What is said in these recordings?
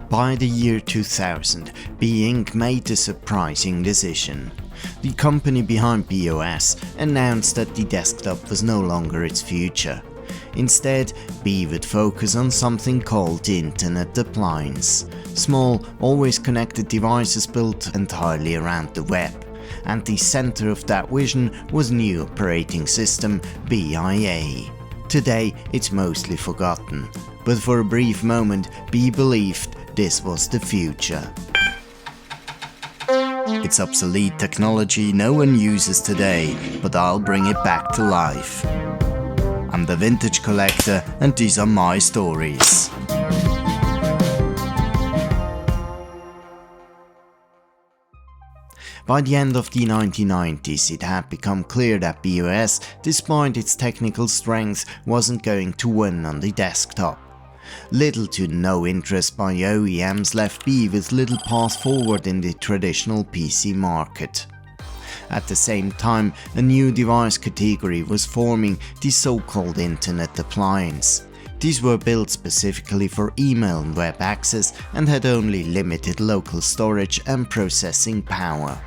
By the year 2000, BeIA made a surprising decision. The company behind BeOS announced that the desktop was no longer its future. Instead, Be would focus on something called the Internet Appliance. Small, always connected devices built entirely around the web. And the center of that vision was new operating system BeIA. Today it's mostly forgotten, but for a brief moment Be believed this was the future. It's obsolete technology no one uses today, but I'll bring it back to life. I'm the Vintage Collector and these are my stories. By the end of the 1990s, it had become clear that BeOS, despite its technical strength, wasn't going to win on the desktop. Little to no interest by OEMs left Be with little path forward in the traditional PC market. At the same time, a new device category was forming, the so-called Internet Appliance. These were built specifically for email and web access and had only limited local storage and processing power.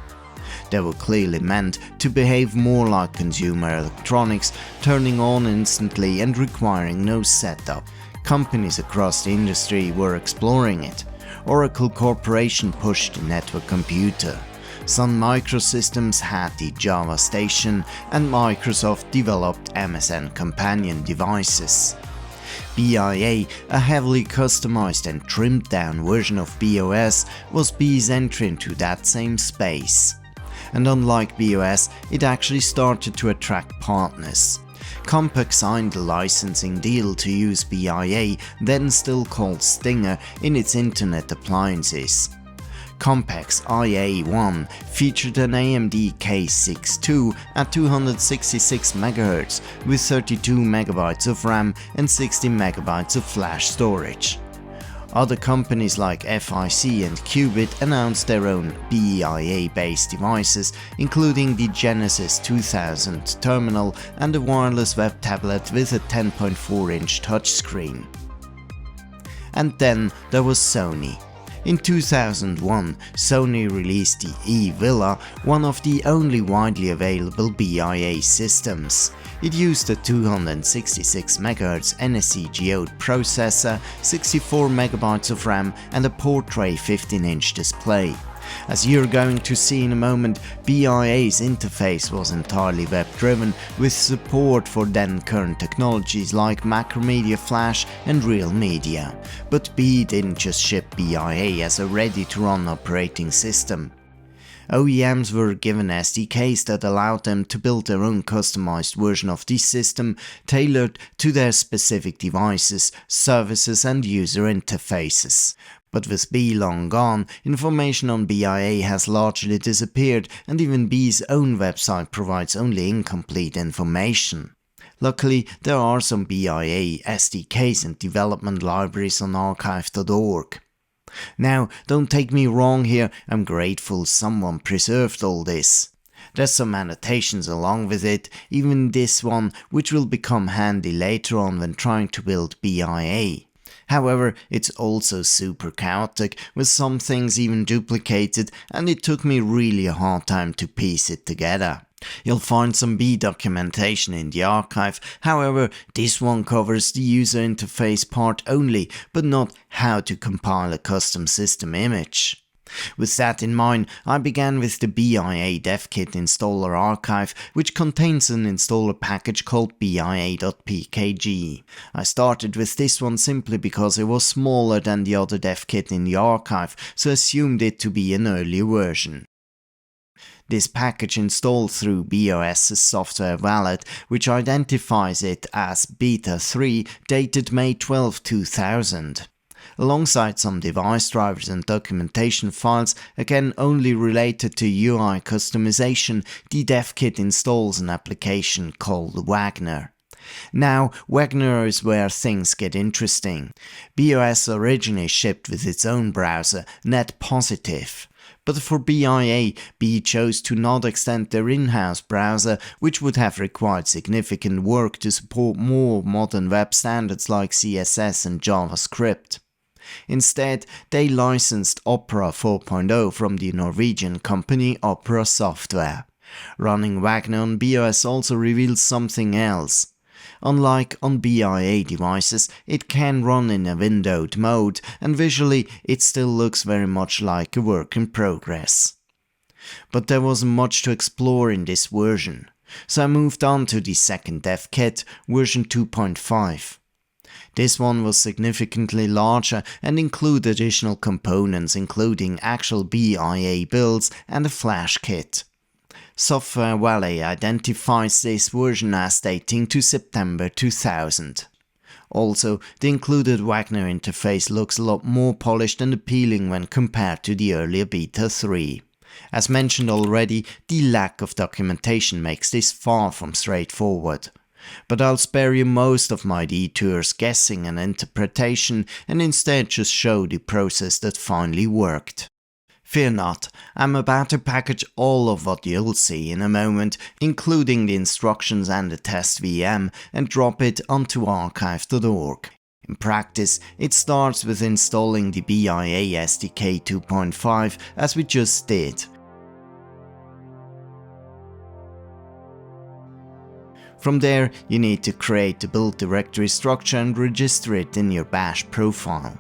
They were clearly meant to behave more like consumer electronics, turning on instantly and requiring no setup. Companies across the industry were exploring it. Oracle Corporation pushed the network computer. Sun Microsystems had the Java Station, and Microsoft developed MSN companion devices. BeIA, a heavily customized and trimmed down version of BeOS, was Be's entry into that same space. And unlike BeOS, it actually started to attract partners. Compaq signed a licensing deal to use BeIA, then still called Stinger, in its internet appliances. Compaq's IA1 featured an AMD K62 at 266 MHz with 32 MB of RAM and 60 MB of flash storage. Other companies like FIC and Qubit announced their own BeIA-based devices, including the Genesis 2000 terminal and a wireless web tablet with a 10.4-inch touchscreen. And then there was Sony. In 2001, Sony released the eVilla, one of the only widely available BeIA systems. It used a 266 MHz NSE geode processor, 64 MB of RAM and a portrait 15-inch display. As you're going to see in a moment, BeIA's interface was entirely web-driven, with support for then-current technologies like Macromedia Flash and Real Media. But Be didn't just ship BeIA as a ready-to-run operating system. OEMs were given SDKs that allowed them to build their own customized version of the system, tailored to their specific devices, services and user interfaces. But with Be long gone, information on BeIA has largely disappeared, and even Be's own website provides only incomplete information. Luckily, there are some BeIA SDKs and development libraries on archive.org. Now, don't take me wrong here, I'm grateful someone preserved all this. There's some annotations along with it, even this one, which will become handy later on when trying to build BeIA. However, it's also super chaotic, with some things even duplicated, and it took me really a hard time to piece it together. You'll find some Be documentation in the archive, however, this one covers the user interface part only, but not how to compile a custom system image. With that in mind, I began with the BeIA DevKit installer archive, which contains an installer package called beia.pkg. I started with this one simply because it was smaller than the other DevKit in the archive, so assumed it to be an earlier version. This package installed through BeOS's software wallet, which identifies it as Beta 3, dated May 12, 2000. Alongside some device drivers and documentation files, again only related to UI customization, the DevKit installs an application called Wagner. Now, Wagner is where things get interesting. BeOS originally shipped with its own browser, NetPositive. But for BeIA, Be chose to not extend their in-house browser, which would have required significant work to support more modern web standards like CSS and JavaScript. Instead, they licensed Opera 4.0 from the Norwegian company Opera Software. Running Wagner on BeOS also reveals something else. Unlike on BeIA devices, it can run in a windowed mode, and visually it still looks very much like a work in progress. But there was much to explore in this version, so I moved on to the second DevKit, version 2.5. This one was significantly larger and included additional components including actual BeIA builds and a flash kit. Software Valley identifies this version as dating to September 2000. Also, the included Wagner interface looks a lot more polished and appealing when compared to the earlier Beta 3. As mentioned already, the lack of documentation makes this far from straightforward. But I'll spare you most of my detours guessing and interpretation and instead just show the process that finally worked. Fear not, I'm about to package all of what you'll see in a moment, including the instructions and the test VM, and drop it onto archive.org. In practice, it starts with installing the BeIA SDK 2.5 as we just did. From there, you need to create the build directory structure and register it in your bash profile.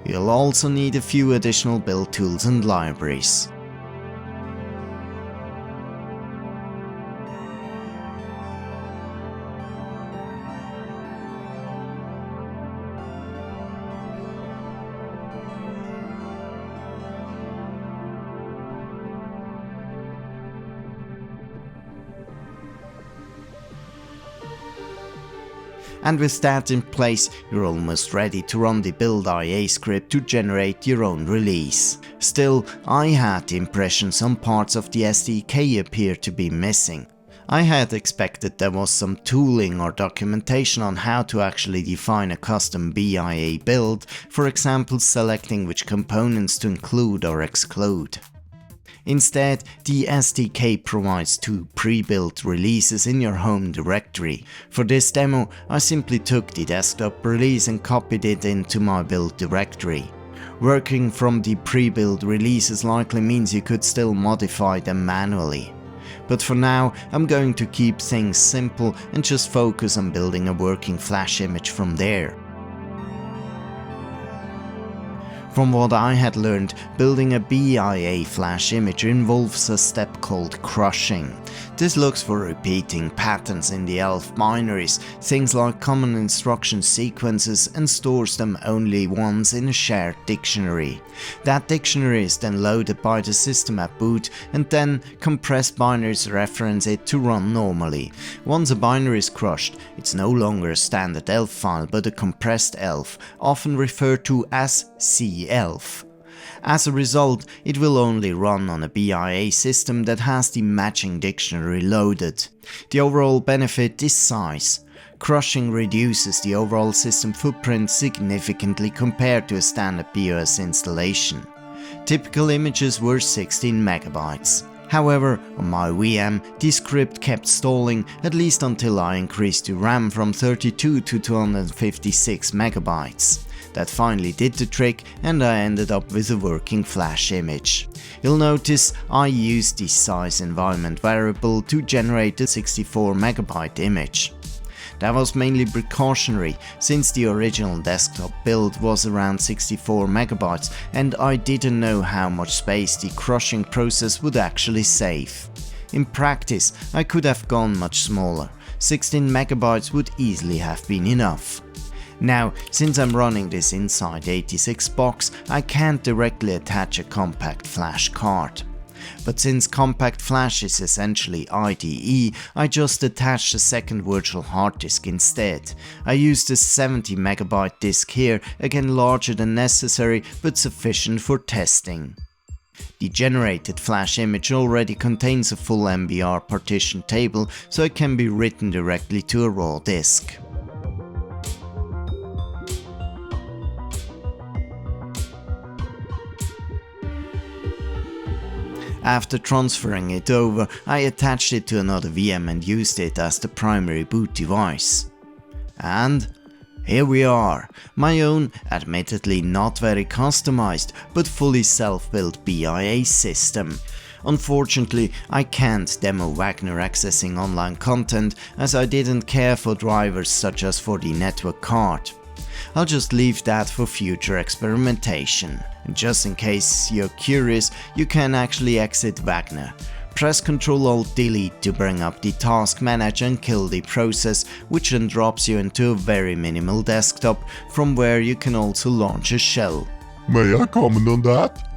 You'll also need a few additional build tools and libraries. And with that in place, you're almost ready to run the BuildIA script to generate your own release. Still, I had the impression some parts of the SDK appear to be missing. I had expected there was some tooling or documentation on how to actually define a custom BeIA build, for example selecting which components to include or exclude. Instead, the SDK provides 2 pre-built releases in your home directory. For this demo, I simply took the desktop release and copied it into my build directory. Working from the pre-built releases likely means you could still modify them manually. But for now, I'm going to keep things simple and just focus on building a working Flash image from there. From what I had learned, building a BeIA Flash image involves a step called crushing. This looks for repeating patterns in the ELF binaries, things like common instruction sequences, and stores them only once in a shared dictionary. That dictionary is then loaded by the system at boot, and then compressed binaries reference it to run normally. Once a binary is crushed, it's no longer a standard ELF file but a compressed ELF, often referred to as CELF. As a result, it will only run on a BeIA system that has the matching dictionary loaded. The overall benefit is size. Crushing reduces the overall system footprint significantly compared to a standard BeOS installation. Typical images were 16 MB. However, on my VM, the script kept stalling, at least until I increased the RAM from 32 to 256 MB. That finally did the trick, and I ended up with a working Flash image. You'll notice I used the size environment variable to generate a 64 MB image. That was mainly precautionary, since the original desktop build was around 64 MB and I didn't know how much space the crushing process would actually save. In practice, I could have gone much smaller. 16 MB would easily have been enough. Now, since I'm running this inside 86 box, I can't directly attach a compact flash card. But since compact flash is essentially IDE, I just attached a second virtual hard disk instead. I used a 70 MB disk here, again larger than necessary but sufficient for testing. The generated flash image already contains a full MBR partition table, so it can be written directly to a raw disk. After transferring it over, I attached it to another VM and used it as the primary boot device. And here we are, my own, admittedly not very customized, but fully self-built BeIA system. Unfortunately, I can't demo Wagner accessing online content, as I didn't care for drivers such as for the network card. I'll just leave that for future experimentation. And just in case you're curious, you can actually exit Wagner. Press Ctrl-Alt-Delete to bring up the task manager and kill the process, which then drops you into a very minimal desktop, from where you can also launch a shell. May I comment on that?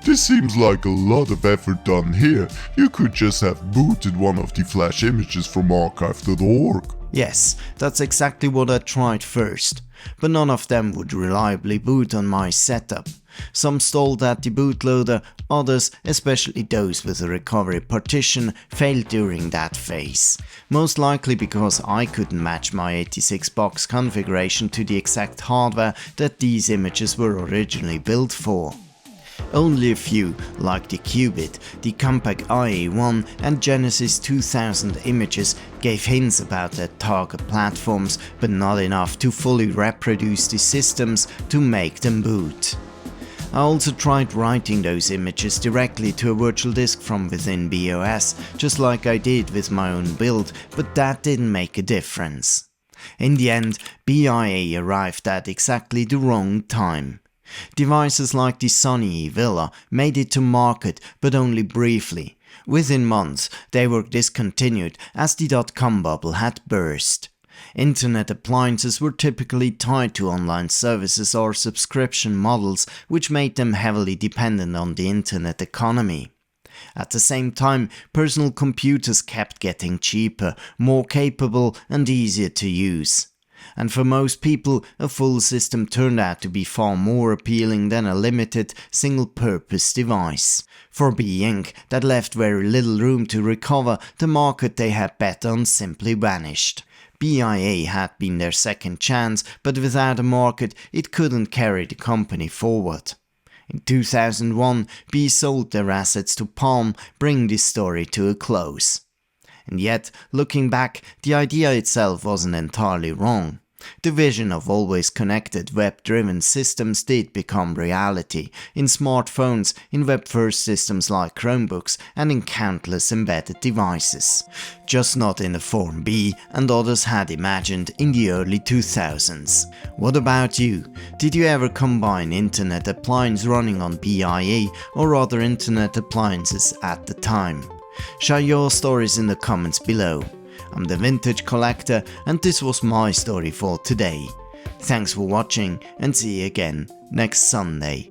This seems like a lot of effort done here. You could just have booted one of the flash images from archive.org. Yes, that's exactly what I tried first, but none of them would reliably boot on my setup. Some stalled at the bootloader, others, especially those with a recovery partition, failed during that phase. Most likely because I couldn't match my 86-box configuration to the exact hardware that these images were originally built for. Only a few, like the Qubit, the Compaq IA1 and Genesis 2000 images, gave hints about their target platforms, but not enough to fully reproduce the systems to make them boot. I also tried writing those images directly to a virtual disk from within BeOS, just like I did with my own build, but that didn't make a difference. In the end, BeIA arrived at exactly the wrong time. Devices like the Sony Villa made it to market, but only briefly. Within months, they were discontinued as the dot-com bubble had burst. Internet appliances were typically tied to online services or subscription models, which made them heavily dependent on the internet economy. At the same time, personal computers kept getting cheaper, more capable and easier to use. And for most people, a full system turned out to be far more appealing than a limited, single-purpose device. For BeIA, that left very little room to recover, the market they had bet on simply vanished. BeIA had been their second chance, but without a market, it couldn't carry the company forward. In 2001, Be sold their assets to Palm, bringing this story to a close. And yet, looking back, the idea itself wasn't entirely wrong. The vision of always connected web-driven systems did become reality, in smartphones, in web-first systems like Chromebooks, and in countless embedded devices. Just not in the form Be and others had imagined in the early 2000s. What about you? Did you ever combine internet appliances running on BeIA or other internet appliances at the time? Share your stories in the comments below. I'm the Vintage Collector and this was my story for today. Thanks for watching and see you again next Sunday.